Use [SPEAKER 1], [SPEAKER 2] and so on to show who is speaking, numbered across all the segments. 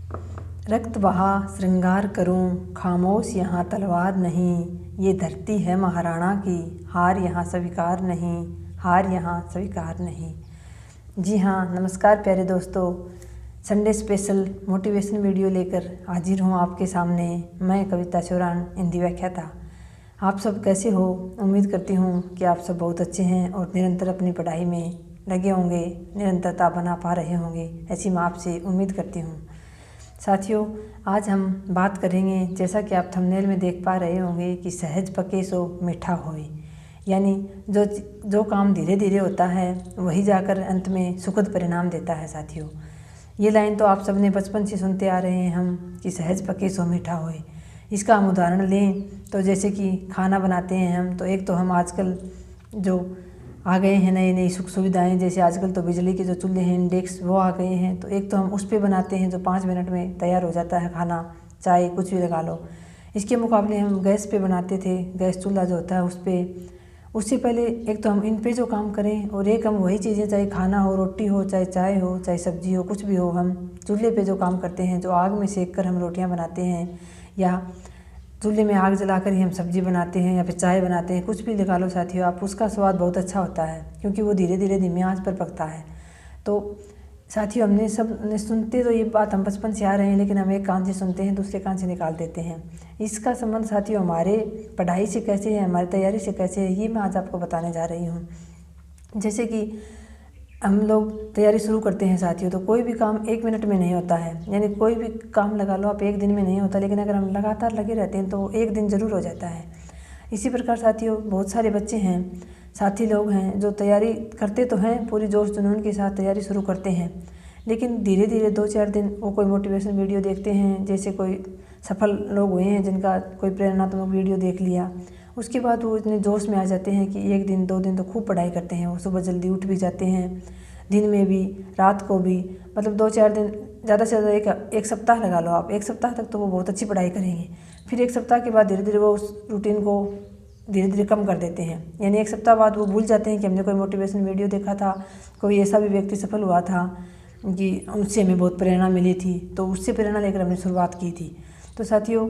[SPEAKER 1] रक्त बहा श्रृंगार करूं, खामोश यहाँ तलवार नहीं। ये धरती है महाराणा की, हार यहाँ स्वीकार नहीं, हार यहाँ स्वीकार नहीं। जी हाँ, नमस्कार प्यारे दोस्तों। संडे स्पेशल मोटिवेशन वीडियो लेकर हाजिर हूँ आपके सामने। मैं कविता चौरान, हिंदी व्याख्याता। आप सब कैसे हो? उम्मीद करती हूँ कि आप सब बहुत अच्छे हैं और निरंतर अपनी पढ़ाई में लगे होंगे, निरंतरता बना पा रहे होंगे, ऐसी मैं आपसे उम्मीद करती हूँ। साथियों, आज हम बात करेंगे, जैसा कि आप थंबनेल में देख पा रहे होंगे, कि सहज पके सो मीठा होए। यानी जो काम धीरे धीरे होता है वही जाकर अंत में सुखद परिणाम देता है। साथियों, ये लाइन तो आप सबने बचपन से सुनते आ रहे हैं हम, कि सहज पके सो मीठा होए। इसका हम उदाहरण लें तो जैसे कि खाना बनाते हैं हम, तो एक तो हम आजकल जो आ गए हैं नई नई सुख सुविधाएं, जैसे आजकल तो बिजली के जो चूल्हे हैं, इंडेक्स, वो आ गए हैं। तो एक तो हम उस पर बनाते हैं जो 5 मिनट में तैयार हो जाता है खाना, चाय, कुछ भी लगा लो। इसके मुकाबले हम गैस पे बनाते थे, गैस चूल्हा जो होता है उस पर। उससे पहले एक तो हम इन पे जो काम करें, और एक हम वही चीज़ें, चाहे खाना हो, रोटी हो, चाहे चाय हो, चाहे सब्जी हो, कुछ भी हो, हम चूल्हे पे जो काम करते हैं, जो आग में सेक कर हम रोटियाँ बनाते हैं, या चूल्हे में आग जलाकर ही हम सब्जी बनाते हैं, या फिर चाय बनाते हैं, कुछ भी लगा लो साथियों आप, उसका स्वाद बहुत अच्छा होता है, क्योंकि वो धीरे धीरे धीमी आंच पर पकता है। तो साथियों, हमने सुनते तो ये बात हम बचपन से आ रहे हैं, लेकिन हम एक कान से सुनते हैं, दूसरे कान से निकाल देते हैं। इसका संबंध साथियों हमारे पढ़ाई से कैसे है, हमारी तैयारी से कैसे है, ये मैं आज आपको बताने जा रही हूँ। जैसे कि हम लोग तैयारी शुरू करते हैं साथियों, तो कोई भी काम 1 मिनट में नहीं होता है। यानी कोई भी काम लगा लो आप, 1 दिन में नहीं होता, लेकिन अगर हम लगातार लगे रहते हैं तो 1 दिन ज़रूर हो जाता है। इसी प्रकार साथियों, बहुत सारे बच्चे हैं, साथी लोग हैं, जो तैयारी करते तो हैं, पूरी जोश जुनून के साथ तैयारी शुरू करते हैं, लेकिन धीरे धीरे 2-4 दिन वो कोई मोटिवेशन वीडियो देखते हैं, जैसे कोई सफल लोग हुए हैं जिनका कोई प्रेरणात्मक वीडियो देख लिया, उसके बाद वो इतने जोश में आ जाते हैं कि 1 दिन 2 दिन तो खूब पढ़ाई करते हैं। वो सुबह जल्दी उठ भी जाते हैं, दिन में भी, रात को भी, मतलब 2-4 दिन, ज़्यादा से ज़्यादा एक सप्ताह लगा लो आप। 1 सप्ताह तक तो वो बहुत अच्छी पढ़ाई करेंगे। फिर 1 सप्ताह के बाद धीरे धीरे वो उस रूटीन को धीरे धीरे कम कर देते हैं। यानी 1 सप्ताह बाद वो भूल जाते हैं कि हमने कोई मोटिवेशन वीडियो देखा था, कोई ऐसा भी व्यक्ति सफल हुआ था कि उनसे हमें बहुत प्रेरणा मिली थी, तो उससे प्रेरणा लेकर हमने शुरुआत की थी। तो साथियों,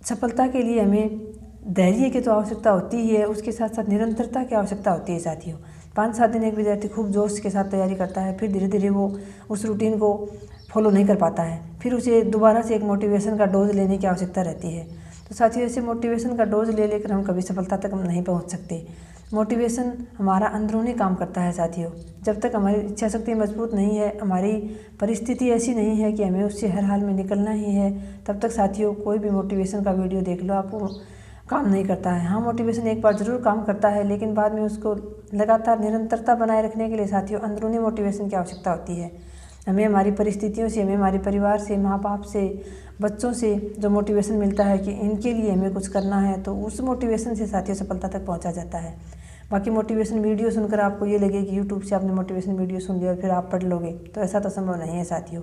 [SPEAKER 1] सफलता के लिए हमें धैर्य की तो आवश्यकता होती ही है, उसके साथ साथ निरंतरता की आवश्यकता होती है साथियों। 5-7 दिन एक विद्यार्थी खूब जोश के साथ तैयारी करता है, फिर धीरे धीरे वो उस रूटीन को फॉलो नहीं कर पाता है, फिर उसे दोबारा से एक मोटिवेशन का डोज लेने की आवश्यकता रहती है। तो साथियों, ऐसे मोटिवेशन का डोज ले लेकर हम कभी सफलता तक नहीं पहुंच सकते। मोटिवेशन हमारा अंदरूनी काम करता है साथियों। जब तक हमारी इच्छा शक्ति मजबूत नहीं है, हमारी परिस्थिति ऐसी नहीं है कि हमें उससे हर हाल में निकलना ही है, तब तक साथियों कोई भी मोटिवेशन का वीडियो देख लो, आपको काम नहीं करता है। हाँ, मोटिवेशन एक बार ज़रूर काम करता है, लेकिन बाद में उसको लगातार निरंतरता बनाए रखने के लिए साथियों अंदरूनी मोटिवेशन की आवश्यकता होती है। हमें हमारी परिस्थितियों से, हमें हमारे परिवार से, माँ बाप से, बच्चों से जो मोटिवेशन मिलता है कि इनके लिए हमें कुछ करना है, तो उस मोटिवेशन से साथियों सफलता तक पहुँचा जाता है। बाकी मोटिवेशन वीडियो सुनकर आपको ये लगे कि यूट्यूब से आपने मोटिवेशन वीडियो सुन लिया और फिर आप पढ़ लोगे, तो ऐसा तो संभव नहीं है साथियों।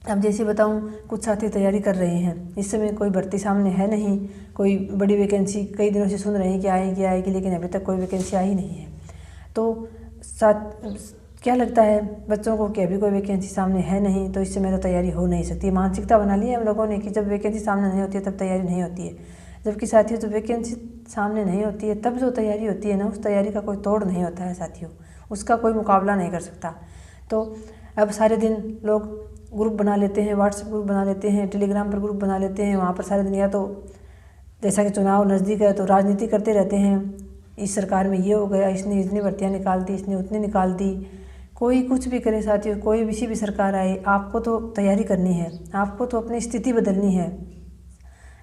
[SPEAKER 1] अब जैसे बताऊं, कुछ साथी तैयारी कर रहे हैं, इस समय कोई भर्ती सामने है नहीं, कोई बड़ी वैकेंसी कई दिनों से सुन रहे हैं कि आएगी आएगी, लेकिन अभी तक कोई वैकेंसी आई नहीं है। तो क्या लगता है बच्चों को कि अभी कोई वैकेंसी सामने है नहीं, तो इस समय तो तैयारी हो नहीं सकती। मानसिकता बना ली है हम लोगों ने कि जब वैकेंसी सामने नहीं होती है तब तैयारी नहीं होती है। जबकि साथियों, जब वैकेंसी सामने नहीं होती है तब जो तैयारी होती है ना, उस तैयारी का कोई तोड़ नहीं होता है साथियों, उसका कोई मुकाबला नहीं कर सकता। तो अब सारे दिन लोग ग्रुप बना लेते हैं, व्हाट्सएप ग्रुप बना लेते हैं, टेलीग्राम पर ग्रुप बना लेते हैं, वहाँ पर सारे दिन, या तो जैसा कि चुनाव नज़दीक है तो राजनीति करते रहते हैं, इस सरकार में ये हो गया, इसने इतनी भर्तियाँ निकाल दी, इसने उतनी निकाल दी। कोई कुछ भी करे साथियों, कोई किसी भी सरकार आए, आपको तो तैयारी करनी है, आपको तो अपनी स्थिति बदलनी है।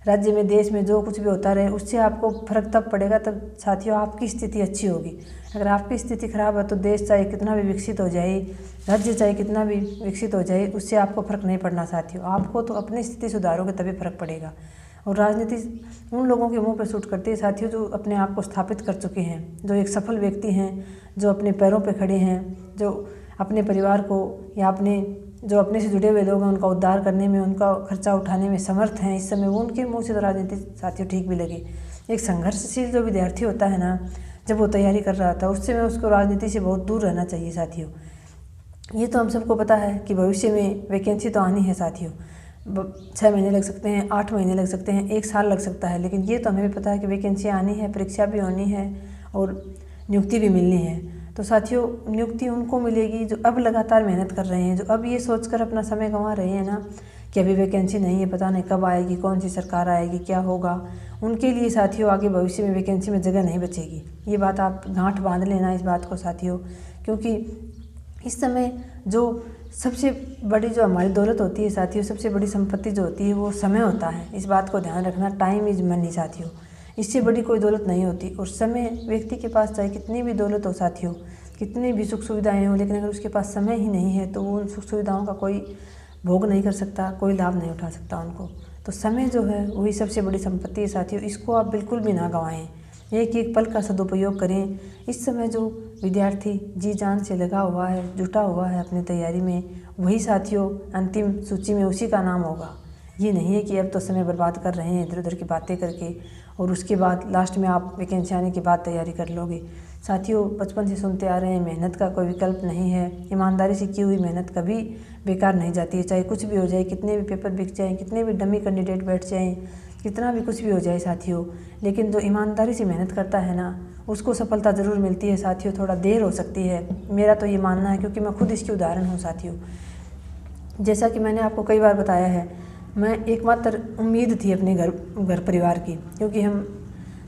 [SPEAKER 1] राज्य में, देश में जो कुछ भी होता रहे, उससे आपको फर्क तब पड़ेगा, तब साथियों आपकी स्थिति अच्छी होगी। अगर आपकी स्थिति खराब है तो देश चाहे कितना भी विकसित हो जाए, राज्य चाहे कितना भी विकसित हो जाए, उससे आपको फर्क नहीं पड़ना साथियों। आपको तो अपनी स्थिति सुधारोगे तभी फर्क पड़ेगा। और राजनीति उन लोगों के मुंह पर सूट करती है साथियों जो अपने आप को स्थापित कर चुके हैं, जो एक सफल व्यक्ति हैं, जो अपने पैरों पर खड़े हैं, जो अपने परिवार को या अपने से जुड़े हुए लोग हैं उनका उद्धार करने में, उनका खर्चा उठाने में समर्थ हैं। इस समय वो उनके मुंह से तो राजनीति साथियों ठीक भी लगे। एक संघर्षशील जो विद्यार्थी होता है ना, जब वो तैयारी कर रहा था, उस समय उसको राजनीति से बहुत दूर रहना चाहिए साथियों। ये तो हम सबको पता है कि भविष्य में वैकेंसी तो आनी है साथियों। 6 महीने लग सकते हैं, 8 महीने लग सकते हैं, 1 साल लग सकता है, लेकिन ये तो हमें भी पता है कि वैकेंसी आनी है, परीक्षा भी होनी है और नियुक्ति भी मिलनी है। तो साथियों, नियुक्ति उनको मिलेगी जो अब लगातार मेहनत कर रहे हैं, जो अब ये सोचकर अपना समय गंवा रहे हैं ना कि अभी वैकेंसी नहीं है, पता नहीं कब आएगी, कौन सी सरकार आएगी, क्या होगा। उनके लिए साथियों आगे भविष्य में वैकेंसी में जगह नहीं बचेगी। ये बात आप गांठ बांध लेना इस बात को साथियों, क्योंकि इस समय जो सबसे बड़ी जो हमारी दौलत होती है साथियों, सबसे बड़ी संपत्ति जो होती है वो समय होता है। इस बात को ध्यान रखना, टाइम इज़ मनी साथियों, इससे बड़ी कोई दौलत नहीं होती। और समय व्यक्ति के पास चाहे कितनी भी दौलत हो साथियों, कितनी भी सुख सुविधाएं हों, लेकिन अगर उसके पास समय ही नहीं है तो वो उन सुख सुविधाओं का कोई भोग नहीं कर सकता, कोई लाभ नहीं उठा सकता उनको। तो समय जो है वही सबसे बड़ी संपत्ति है साथियों, इसको आप बिल्कुल भी ना गंवाएं। एक एक पल का सदुपयोग करें। इस समय जो विद्यार्थी जी जान से लगा हुआ है, जुटा हुआ है अपनी तैयारी में, वही साथियों अंतिम सूची में उसी का नाम होगा। ये नहीं है कि अब तो समय बर्बाद कर रहे हैं इधर उधर की बातें करके और उसके बाद लास्ट में आप वैकेंसी आने के बाद तैयारी कर लोगे। साथियों, बचपन से सुनते आ रहे हैं, मेहनत का कोई विकल्प नहीं है। ईमानदारी से की हुई मेहनत कभी बेकार नहीं जाती है, चाहे कुछ भी हो जाए, कितने भी पेपर बिक जाएँ, कितने भी डमी कैंडिडेट बैठ जाएँ, कितना भी कुछ भी हो जाए साथियों, लेकिन जो ईमानदारी से मेहनत करता है ना, उसको सफलता ज़रूर मिलती है साथियों। थोड़ा देर हो सकती है, मेरा तो ये मानना है, क्योंकि मैं खुद इसकी उदाहरण हूँ साथियों। जैसा कि मैंने आपको कई बार बताया है, मैं एकमात्र उम्मीद थी अपने घर परिवार की, क्योंकि हम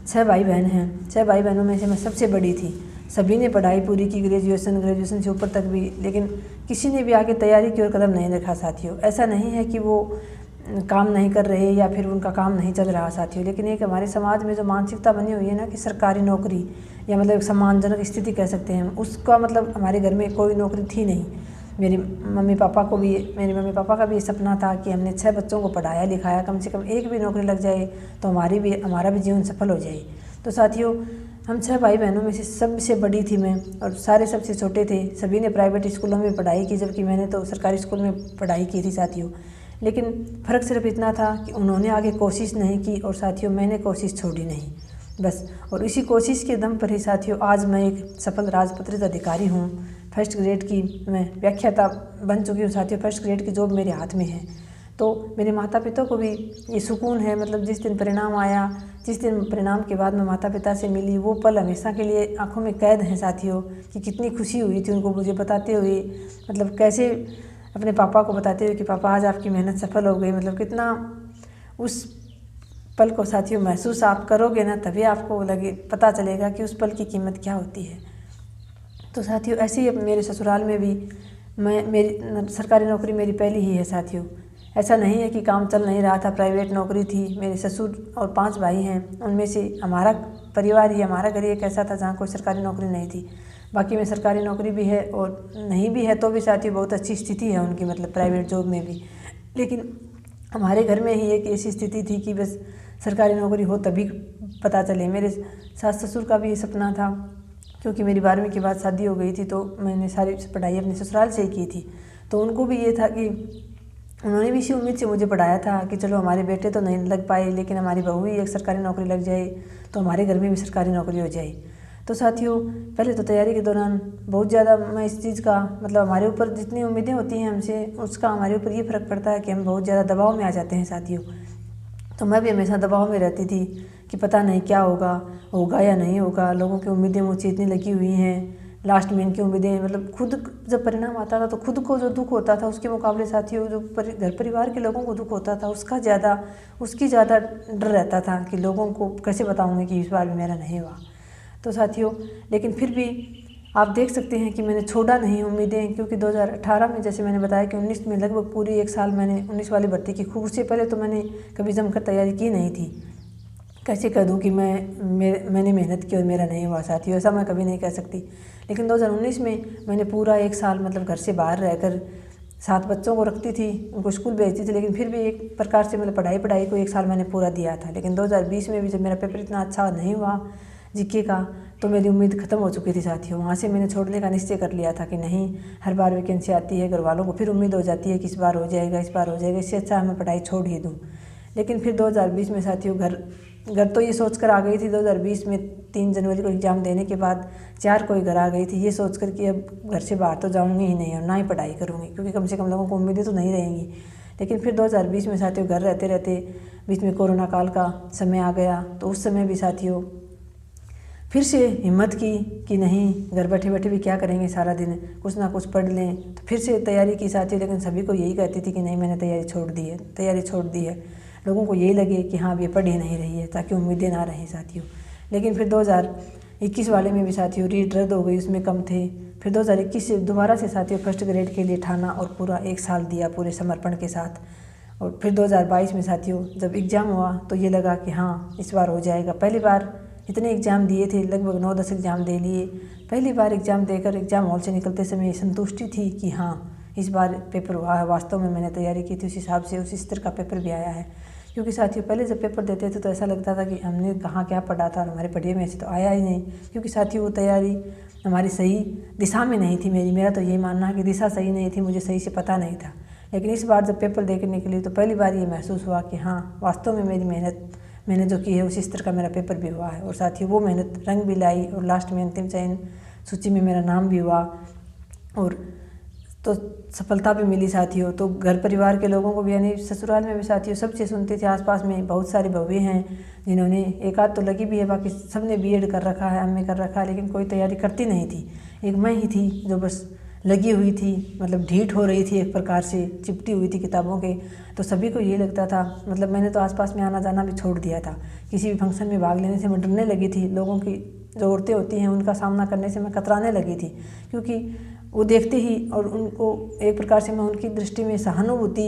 [SPEAKER 1] 6 भाई बहन हैं। 6 भाई बहनों में से मैं सबसे बड़ी थी। सभी ने पढ़ाई पूरी की, ग्रेजुएशन से ऊपर तक भी, लेकिन किसी ने भी आगे तैयारी की ओर कदम नहीं रखा साथियों। ऐसा नहीं है कि वो काम नहीं कर रहे या फिर उनका काम नहीं चल रहा साथियों, लेकिन एक हमारे समाज में जो मानसिकता बनी हुई है ना कि सरकारी नौकरी या मतलब एक सम्मानजनक स्थिति कह सकते हैं, उसका मतलब हमारे घर में कोई नौकरी थी नहीं। मेरी मम्मी पापा का भी ये सपना था कि हमने 6 बच्चों को पढ़ाया लिखाया, कम से कम एक भी नौकरी लग जाए तो हमारा भी जीवन सफल हो जाए। तो साथियों, हम 6 भाई बहनों में से सबसे बड़ी थी मैं, और सारे सबसे छोटे थे। सभी ने प्राइवेट स्कूलों में पढ़ाई की, जबकि मैंने तो सरकारी स्कूल में पढ़ाई की थी साथियों। लेकिन फ़र्क सिर्फ इतना था कि उन्होंने आगे कोशिश नहीं की और साथियों मैंने कोशिश छोड़ी नहीं, बस। और इसी कोशिश के दम पर ही साथियों आज मैं एक सफल राजपत्रित अधिकारी हूँ। फर्स्ट ग्रेड की मैं व्याख्याता बन चुकी हूँ साथियों। फर्स्ट ग्रेड की जॉब मेरे हाथ में है। तो मेरे माता पिता को भी ये सुकून है, मतलब जिस दिन परिणाम आया, जिस दिन परिणाम के बाद मैं माता पिता से मिली, वो पल हमेशा के लिए आंखों में कैद हैं साथियों, कि कितनी खुशी हुई थी उनको मुझे बताते हुए, मतलब कैसे अपने पापा को बताते हुए कि पापा आज आपकी मेहनत सफल हो गई। मतलब कितना उस पल को साथियों महसूस आप करोगे ना, तभी आपको पता चलेगा कि उस पल की कीमत क्या होती है। तो साथियों ऐसे ही मेरे ससुराल में भी मेरी सरकारी नौकरी मेरी पहली ही है साथियों। ऐसा नहीं है कि काम चल नहीं रहा था, प्राइवेट नौकरी थी। मेरे ससुर और 5 भाई हैं, उनमें से हमारा परिवार ही, हमारा घर ही एक ऐसा था जहाँ कोई सरकारी नौकरी नहीं थी। बाकी में सरकारी नौकरी भी है और नहीं भी है तो भी साथियों बहुत अच्छी स्थिति है उनकी, मतलब प्राइवेट जॉब में भी। लेकिन हमारे घर में ही एक ऐसी स्थिति थी कि बस सरकारी नौकरी हो तभी पता चले। मेरे सास ससुर का भी ये सपना था, क्योंकि मेरी 12वीं के बाद शादी हो गई थी तो मैंने सारी पढ़ाई अपने ससुराल से ही की थी। तो उनको भी ये था कि उन्होंने भी इसी उम्मीद से मुझे पढ़ाया था कि चलो हमारे बेटे तो नहीं लग पाए, लेकिन हमारी बहू भी एक सरकारी नौकरी लग जाए तो हमारे घर में भी सरकारी नौकरी हो जाए। तो साथियों पहले तो तैयारी के दौरान बहुत ज़्यादा मैं इस चीज़ का, मतलब हमारे ऊपर जितनी उम्मीदें होती हैं हमसे, उसका हमारे ऊपर ये फ़र्क पड़ता है कि हम बहुत ज़्यादा दबाव में आ जाते हैं साथियों। तो मैं भी हमेशा दबाव में रहती थी कि पता नहीं क्या होगा या नहीं होगा। लोगों की उम्मीदें मुझसे इतनी लगी हुई हैं, लास्ट में इनकी उम्मीदें, मतलब खुद जब परिणाम आता था तो खुद को जो दुख होता था उसके मुकाबले साथियों जो घर परिवार के लोगों को दुख होता था उसकी ज़्यादा डर रहता था कि लोगों को कैसे बताऊँगी कि इस बार भी मेरा नहीं हुआ। तो साथियों लेकिन फिर भी आप देख सकते हैं कि मैंने छोड़ा नहीं उम्मीदें, क्योंकि 2018 में जैसे मैंने बताया कि 19 में लगभग पूरी 1 साल मैंने 19 वाली भर्ती की। खूब से पहले तो मैंने कभी जमकर तैयारी की नहीं थी। कैसे कह दूं कि मैंने मेहनत की और मेरा नहीं हुआ साथियों, ऐसा मैं कभी नहीं कह सकती। लेकिन 2019 में मैंने पूरा 1 साल मतलब घर से बाहर रहकर 7 बच्चों को रखती थी, उनको स्कूल भेजती थी, लेकिन फिर भी एक प्रकार से मतलब पढ़ाई को 1 साल मैंने पूरा दिया था। लेकिन 2020 में भी जब मेरा पेपर इतना अच्छा नहीं हुआ जीके का, तो मेरी उम्मीद ख़त्म हो चुकी थी साथियों। वहाँ से मैंने छोड़ने का निश्चय कर लिया था कि नहीं, हर बार वैकेंसी आती है, घर वालों को फिर उम्मीद हो जाती है कि इस बार हो जाएगा, इससे अच्छा मैं पढ़ाई छोड़ ही दूँ। लेकिन फिर 2020 में साथियों घर घर तो ये सोचकर आ गई थी 2020 में 3 जनवरी को एग्ज़ाम देने के बाद 4 को ही घर आ गई थी, ये सोचकर कि अब घर से बाहर तो जाऊंगी ही नहीं और ना ही पढ़ाई करूंगी, क्योंकि कम से कम लोगों को उम्मीदें तो नहीं रहेंगी। लेकिन फिर 2020 में साथियों घर रहते रहते बीच में कोरोना काल का समय आ गया, तो उस समय भी साथियों फिर से हिम्मत की कि नहीं, घर बैठे बैठे भी क्या करेंगे, सारा दिन कुछ ना कुछ पढ़ लें। तो फिर से तैयारी की साथियों, लेकिन सभी को यही कहती थी कि नहीं मैंने तैयारी छोड़ दी है। लोगों को यही लगे कि हाँ अब ये पढ़ ही नहीं रही है, ताकि उम्मीदें ना रहें साथियों। लेकिन फिर 2021 वाले में भी साथियों रीट रद्द हो गई, उसमें कम थे। फिर 2021 से दोबारा से साथियों फर्स्ट ग्रेड के लिए ठाना और पूरा 1 साल दिया पूरे समर्पण के साथ। और फिर 2022 में साथियों जब एग्ज़ाम हुआ तो ये लगा कि हाँ इस बार हो जाएगा। पहली बार इतने एग्ज़ाम दिए थे, लगभग 9-10 एग्ज़ाम दे लिए। पहली बार एग्ज़ाम देकर एग्ज़ाम हॉल से निकलते समय संतुष्टि थी कि हाँ इस बार पेपर हुआ है, वास्तव में मैंने तैयारी की थी उस हिसाब से, उस स्तर का पेपर भी आया है। क्योंकि साथियों पहले जब पेपर देते थे तो ऐसा लगता था कि हमने कहाँ क्या पढ़ा था और हमारे पढ़े में से तो आया ही नहीं, क्योंकि साथियों वो तैयारी हमारी सही दिशा में नहीं थी। मेरा तो यही मानना है कि दिशा सही नहीं थी, मुझे सही से पता नहीं था। लेकिन इस बार जब पेपर देकर निकली तो पहली बार ये महसूस हुआ कि हाँ वास्तव में मेरी मेहनत मैंने जो की है उसी स्तर का मेरा पेपर भी हुआ है। और साथियों वो मेहनत रंग भी लाई और लास्ट में अंतिम चयन सूची में मेरा नाम भी हुआ और तो सफलता भी मिली साथियों। तो घर परिवार के लोगों को भी, यानी ससुराल में भी साथियों सबसे सुनते थे, आसपास में बहुत सारी बहुएं हैं जिन्होंने, एक आध तो लगी भी है, बाकी सब ने बीएड कर रखा है, एमए कर रखा है, लेकिन कोई तैयारी करती नहीं थी। एक मैं ही थी जो बस लगी हुई थी, मतलब ढीठ हो रही थी, एक प्रकार से चिपटी हुई थी किताबों के। तो सभी को ये लगता था, मतलब मैंने तो आसपास में आना जाना भी छोड़ दिया था, किसी भी फंक्शन में भाग लेने से मैं डरने लगी थी। लोगों की जो औरतें होती हैं उनका सामना करने से मैं कतराने लगी थी, क्योंकि वो देखते ही और उनको एक प्रकार से मैं उनकी दृष्टि में सहानुभूति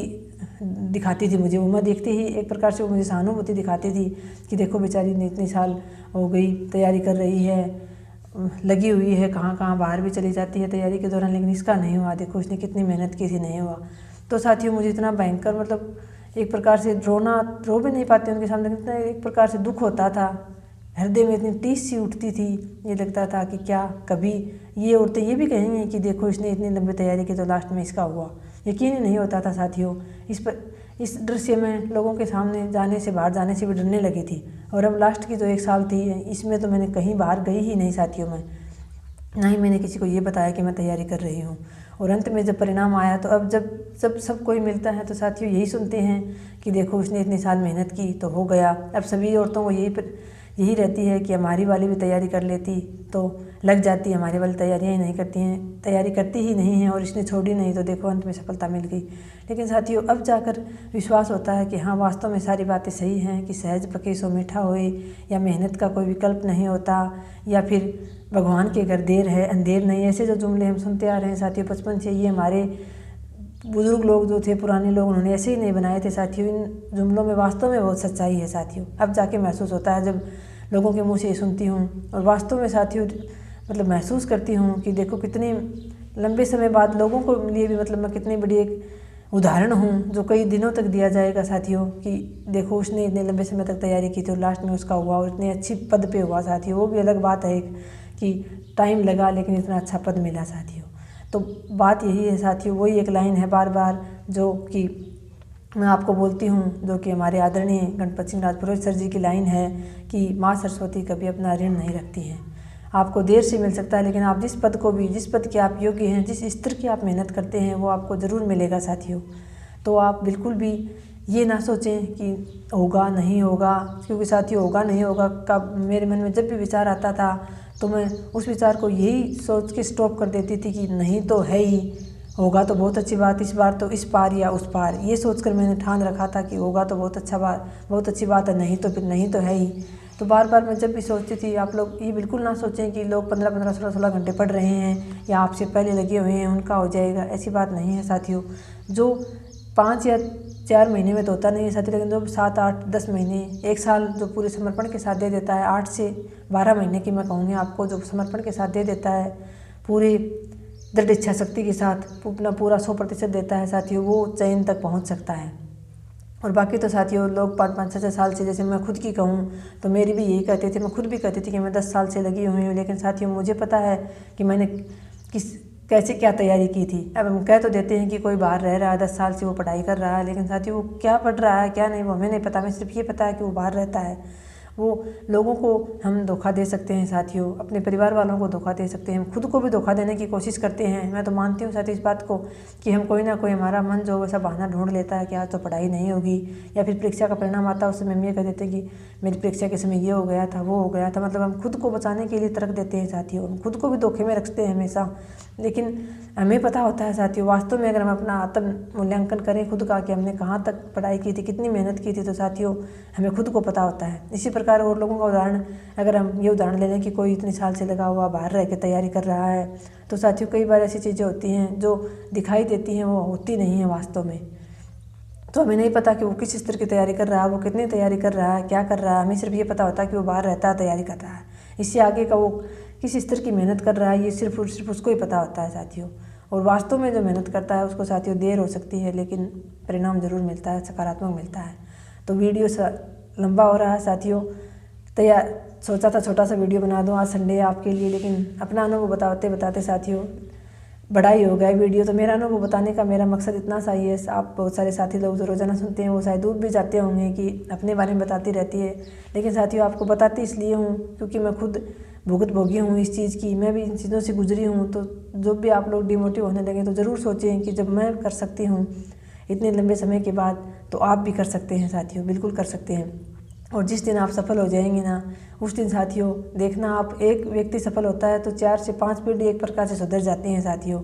[SPEAKER 1] दिखाती थी मुझे। वो मैं देखते ही एक प्रकार से वो मुझे सहानुभूति दिखाती थी कि देखो बेचारी ने इतने साल हो गई तैयारी कर रही है, लगी हुई है, कहाँ कहाँ बाहर भी चली जाती है तैयारी के दौरान, लेकिन इसका नहीं हुआ, देखो उसने कितनी मेहनत की थी, नहीं हुआ। तो साथियों मुझे इतना भयंकर, मतलब एक प्रकार से रो भी नहीं पाते उनके सामने, इतना एक प्रकार से दुख होता था, हृदय में इतनी टीस सी उठती थी। ये लगता था कि क्या कभी ये औरतें ये भी कहेंगी कि देखो इसने इतनी लंबी तैयारी की तो लास्ट में इसका हुआ। यकीन ही नहीं होता था साथियों। इस दृश्य में लोगों के सामने जाने से, बाहर जाने से भी डरने लगी थी। और अब लास्ट की जो 1 साल थी इसमें तो मैंने कहीं बाहर गई ही नहीं साथियों में, ना ही मैंने किसी को ये बताया कि मैं तैयारी कर रही हूँ। और अंत में जब परिणाम आया तो अब जब सब कोई मिलता है तो साथियों यही सुनते हैं कि देखो उसने इतने साल मेहनत की तो हो गया। अब सभी औरतों को यही रहती है कि हमारी वाली भी तैयारी कर लेती तो लग जाती, हमारी वाली तैयारियाँ ही नहीं करती हैं, तैयारी करती ही नहीं है और इसने छोड़ी नहीं तो देखो अंत में सफलता मिल गई। लेकिन साथियों अब जाकर विश्वास होता है कि हाँ वास्तव में सारी बातें सही हैं कि सहज पके सो मीठा होए, या मेहनत का कोई विकल्प नहीं होता, या फिर भगवान के घर देर है अंधेर नहीं। ऐसे जो जुमले हम सुनते आ रहे हैं साथियों बचपन से, ये हमारे बुजुर्ग लोग जो थे, पुराने लोग, उन्होंने ऐसे ही नहीं बनाए थे साथियों। इन जुमलों में वास्तव में बहुत सच्चाई है साथियों। अब जाके महसूस होता है जब लोगों के मुंह से ये सुनती हूँ, और वास्तव में साथियों मतलब महसूस करती हूँ कि देखो कितने लंबे समय बाद लोगों को लिए भी, मतलब मैं कितनी बड़ी एक उदाहरण हूँ जो कई दिनों तक दिया जाएगा साथियों कि देखो उसने इतने लंबे समय तक तैयारी की थी और लास्ट में उसका हुआ और इतनी अच्छी पद पे हुआ साथियों। वो भी अलग बात है कि टाइम लगा लेकिन इतना अच्छा पद मिला साथियों। तो बात यही है साथियों, वही एक लाइन है बार बार जो कि मैं आपको बोलती हूँ, जो कि हमारे आदरणीय गणपत सिंह राजपुरोहित सर जी की लाइन है कि माँ सरस्वती कभी अपना ऋण नहीं रखती हैं। आपको देर से मिल सकता है लेकिन आप जिस पद के आप योग्य हैं, जिस स्तर की आप मेहनत करते हैं वो आपको ज़रूर मिलेगा साथियों। तो आप बिल्कुल भी ये ना सोचें कि होगा नहीं होगा, क्योंकि साथियों होगा नहीं होगा का मेरे मन में जब भी विचार आता था तो मैं उस विचार को यही सोच के स्टॉप कर देती थी कि नहीं तो है ही, होगा तो बहुत अच्छी बात, इस बार तो इस पार या उस पार, ये सोचकर मैंने ठान रखा था कि होगा तो बहुत अच्छी बात है, नहीं तो फिर नहीं तो है ही। तो बार बार मैं जब भी सोचती थी, आप लोग ये बिल्कुल ना सोचें कि लोग 15-15, 16-16 घंटे पढ़ रहे हैं या आपसे पहले लगे हुए हैं उनका हो जाएगा, ऐसी बात नहीं है साथियों। जो 5 या 4 महीने में तो होता नहीं है साथियों, लेकिन जो 7, 8, 10 महीने, 1 साल जो पूरे समर्पण के साथ दे देता है, 8 से 12 महीने की मैं कहूँगी आपको, जो समर्पण के साथ दे देता है, पूरी दृढ़ इच्छा शक्ति के साथ अपना पूरा 100% देता है साथियों, वो चयन तक पहुँच सकता है। और बाकी तो साथियों लोग 5-5, 6-6 साल से, जैसे मैं खुद की कहूँ तो मेरी भी यही कहते थे, मैं खुद भी कहती थी कि मैं 10 साल से लगी हुई हूँ, लेकिन साथियों मुझे पता है कि मैंने कैसे क्या तैयारी की थी। अब हम कह तो देते हैं कि कोई बाहर रह रहा है 10 साल से वो पढ़ाई कर रहा है, लेकिन साथियों वो क्या पढ़ रहा है क्या नहीं वो हमें नहीं पता, हमें सिर्फ ये पता है कि वो बाहर रहता है वो लोगों को हम धोखा दे सकते हैं साथियों, अपने परिवार वालों को धोखा दे सकते हैं, हम खुद को भी धोखा देने की कोशिश करते हैं। मैं तो मानती हूँ साथियों इस बात को कि हम कोई ना कोई, हमारा मन जो वैसा बहाना ढूंढ लेता है कि आज तो पढ़ाई नहीं होगी, या फिर परीक्षा का परिणाम आता है उस समय हम ये कह देते हैं कि मेरी परीक्षा के समय ये हो गया था, वो हो गया था। मतलब हम खुद को बचाने के लिए तर्क देते हैं साथियों, हम खुद को भी धोखे में रखते हैं हमेशा। लेकिन हमें पता होता है साथियों, वास्तव में अगर हम अपना आत्म मूल्यांकन करें खुद का कि हमने कहाँ तक पढ़ाई की थी, कितनी मेहनत की थी, तो साथियों हमें खुद को पता होता है। इसी प्रकार और लोगों का उदाहरण, अगर हम ये उदाहरण ले लें कि कोई इतने साल से लगा हुआ बाहर रह के तैयारी कर रहा है, तो साथियों कई बार ऐसी चीज़ें होती हैं जो दिखाई देती हैं, वो होती नहीं है वास्तव में। तो हमें नहीं पता कि वो किस स्तर की तैयारी कर रहा है, वो कितनी तैयारी कर रहा है, क्या कर रहा है। हमें सिर्फ ये पता होता है कि वो बाहर रहता है, तैयारी कर रहा है। इससे आगे का वो किस स्तर की मेहनत कर रहा है, ये सिर्फ और सिर्फ उसको ही पता होता है साथियों। और वास्तव में जो मेहनत करता है उसको साथियों देर हो सकती है, लेकिन परिणाम जरूर मिलता है, सकारात्मक मिलता है। तो वीडियो लंबा हो रहा है साथियों, सोचा था छोटा सा वीडियो बना दूं आज संडे है आपके लिए, लेकिन अपना अनुभव बताते बताते साथियों बड़ा ही हो गया वीडियो। तो मेरा अनुभव बताने का मेरा मकसद इतना सा ही है। आप बहुत सारे साथी लोग जो रोज़ाना सुनते हैं वो शायद दूर भी जाते होंगे कि अपने बारे में बताती रहती है, लेकिन साथियों आपको बताती इसलिए हूँ क्योंकि मैं खुद भुगत भोगी हूँ इस चीज़ की, मैं भी इन चीज़ों से गुजरी हूँ। तो जो भी आप लोग डिमोटिव होने लगे तो ज़रूर सोचें कि जब मैं कर सकती हूँ इतने लंबे समय के बाद, तो आप भी कर सकते हैं साथियों, बिल्कुल कर सकते हैं। और जिस दिन आप सफल हो जाएंगे ना, उस दिन साथियों देखना, आप एक व्यक्ति सफल होता है तो 4 से 5 पीढ़ी एक प्रकार से सुधर जाती हैं साथियों।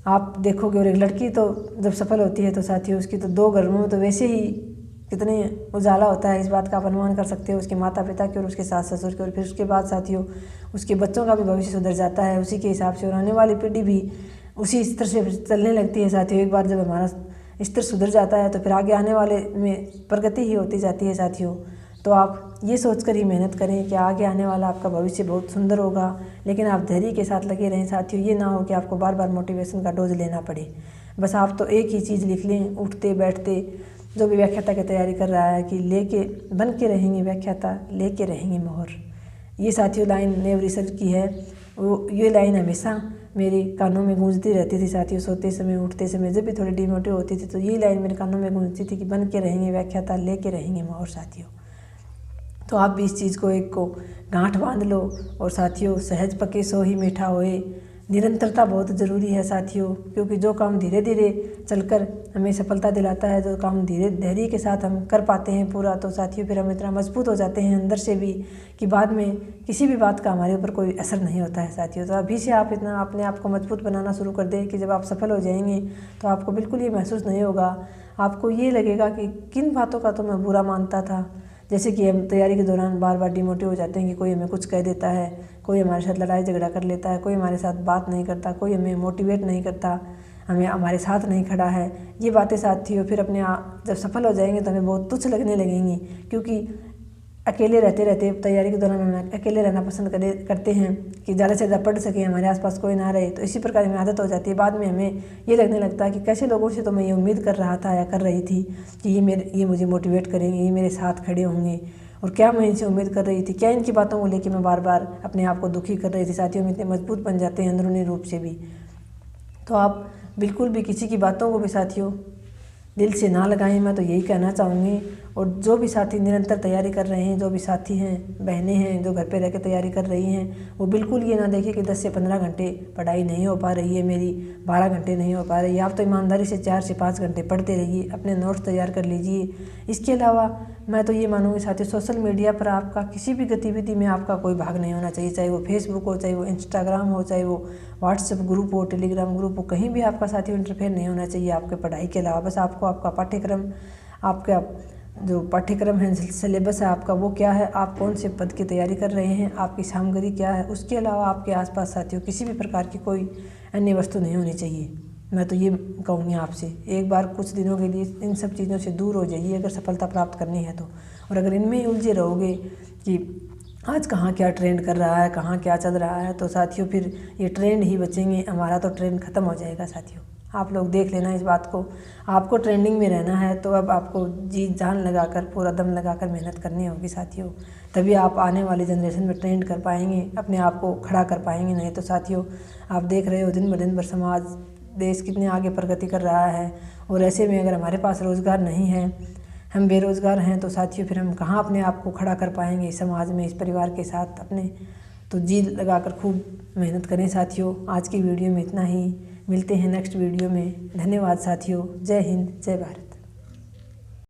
[SPEAKER 1] आप देखोगे, और एक लड़की तो जब सफल होती है तो साथियों उसकी तो 2 घरों में तो वैसे ही कितने उजाला होता है, इस बात का आप अनुमान कर सकते हो, उसके माता पिता के और उसके सास ससुर के। और फिर उसके बाद साथियों उसके बच्चों का भी भविष्य सुधर जाता है उसी के हिसाब से, और आने वाली पीढ़ी भी उसी स्तर से चलने लगती है साथियों। एक बार जब हमारा स्तर सुधर जाता है तो फिर आगे आने वाले में प्रगति ही होती जाती है साथियों। तो आप ये सोचकर ही मेहनत करें कि आगे आने वाला आपका भविष्य बहुत सुंदर होगा, लेकिन आप धैर्य के साथ लगे रहें साथियों। ये ना हो कि आपको बार बार मोटिवेशन का डोज लेना पड़े। बस आप तो एक ही चीज़ लिख लें, उठते बैठते जो भी व्याख्याता की तैयारी कर रहा है कि लेके बन के रहेंगे व्याख्याता, लेके रहेंगे मोहर। ये साथियों लाइन नेव रिसर्च की है। वो ये लाइन हमेशा मेरे कानों में गूंजती रहती थी साथियों, सोते समय उठते समय, जब भी थोड़ी डिमोटिव होती थी तो ये लाइन मेरे कानों में गूंजती थी कि बन के रहेंगे व्याख्याता, लेके रहेंगे मोहर साथियों। तो आप भी इस चीज़ को एक को गांठ बांध लो। और साथियों सहज पके सो ही मीठा होए, निरंतरता बहुत ज़रूरी है साथियों, क्योंकि जो काम धीरे धीरे चलकर हमें सफलता दिलाता है, जो काम धीरे धैर्य के साथ हम कर पाते हैं पूरा, तो साथियों फिर हम इतना मजबूत हो जाते हैं अंदर से भी कि बाद में किसी भी बात का हमारे ऊपर कोई असर नहीं होता है साथियों। तो अभी से आप इतना अपने आप को मजबूत बनाना शुरू कर दें कि जब आप सफल हो जाएंगे तो आपको बिल्कुल ये महसूस नहीं होगा, आपको ये लगेगा कि किन बातों का तो मैं बुरा मानता था। जैसे कि हम तैयारी के दौरान बार बार डिमोटिव हो जाते हैं कि कोई हमें कुछ कह देता है, कोई हमारे साथ लड़ाई झगड़ा कर लेता है, कोई हमारे साथ बात नहीं करता, कोई हमें मोटिवेट नहीं करता, हमें हमारे साथ नहीं खड़ा है। ये बातें साथियों फिर अपने आप जब सफल हो जाएंगे तो हमें बहुत तुच्छ लगने लगेंगी, क्योंकि अकेले रहते रहते तैयारी के दौरान हम अकेले रहना पसंद करते हैं कि ज़्यादा से ज़्यादा पढ़ सके, हमारे आसपास कोई ना रहे। तो इसी प्रकार हमें आदत हो जाती है। बाद में हमें ये लगने लगता है कि कैसे लोगों से तो मैं ये उम्मीद कर रहा था या कर रही थी कि ये मुझे मोटिवेट करेंगे, ये मेरे साथ खड़े होंगे, और क्या मैं इनसे उम्मीद कर रही थी, क्या इनकी बातों को लेकर मैं बार बार अपने आप को दुखी कर रही थी साथियों। हम इतने मजबूत बन जाते हैं अंदरूनी रूप से भी। तो आप बिल्कुल भी किसी की बातों को भी साथियों दिल से ना लगाएं, मैं तो यही कहना चाहूँगी। और जो भी साथी निरंतर तैयारी कर रहे हैं, जो भी साथी हैं, बहनें हैं जो घर पे रह के तैयारी कर रही हैं, वो बिल्कुल ये ना देखें कि 10 से 15 घंटे पढ़ाई नहीं हो पा रही है मेरी, 12 घंटे नहीं हो पा रही है। आप तो ईमानदारी से 4 से 5 घंटे पढ़ते रहिए, अपने नोट्स तैयार कर लीजिए। इसके अलावा मैं तो ये मानूँगी साथियों, सोशल मीडिया पर आपका किसी भी गतिविधि में आपका कोई भाग नहीं होना चाहिए, चाहे वो फेसबुक हो, चाहे वो इंस्टाग्राम हो, चाहे वो व्हाट्सएप ग्रुप हो, टेलीग्राम ग्रुप हो, कहीं भी आपका साथियों इंटरफेयर नहीं होना चाहिए आपके पढ़ाई के अलावा। बस आपको आपका पाठ्यक्रम, आपका जो पाठ्यक्रम है, सिलेबस है आपका, वो क्या है, आप कौन से पद की तैयारी कर रहे हैं, आपकी सामग्री क्या है, उसके अलावा आपके आसपास साथियों किसी भी प्रकार की कोई अन्य वस्तु नहीं होनी चाहिए। मैं तो ये कहूँगी आपसे, एक बार कुछ दिनों के लिए इन सब चीज़ों से दूर हो जाइए अगर सफलता प्राप्त करनी है तो। और अगर इनमें ही उलझे रहोगे कि आज कहाँ क्या ट्रेंड कर रहा है, कहाँ क्या चल रहा है, तो साथियों फिर ये ट्रेंड ही बचेंगे, हमारा तो ट्रेंड ख़त्म हो जाएगा साथियों। आप लोग देख लेना इस बात को। आपको ट्रेंडिंग में रहना है तो अब आपको जी जान लगाकर, पूरा दम लगाकर मेहनत करनी होगी साथियों, तभी आप आने वाली जनरेशन में ट्रेंड कर पाएंगे, अपने आप को खड़ा कर पाएंगे। नहीं तो साथियों आप देख रहे हो दिन ब दिन समाज देश कितने आगे प्रगति कर रहा है, और ऐसे में अगर हमारे पास रोज़गार नहीं है, हम बेरोज़गार हैं तो साथियों फिर हम कहाँ अपने आप को खड़ा कर पाएंगे समाज में, इस परिवार के साथ अपने। तो जी लगाकर खूब मेहनत करें साथियों। आज की वीडियो में इतना ही, मिलते हैं नेक्स्ट वीडियो में। धन्यवाद साथियों। जय हिंद, जय भारत।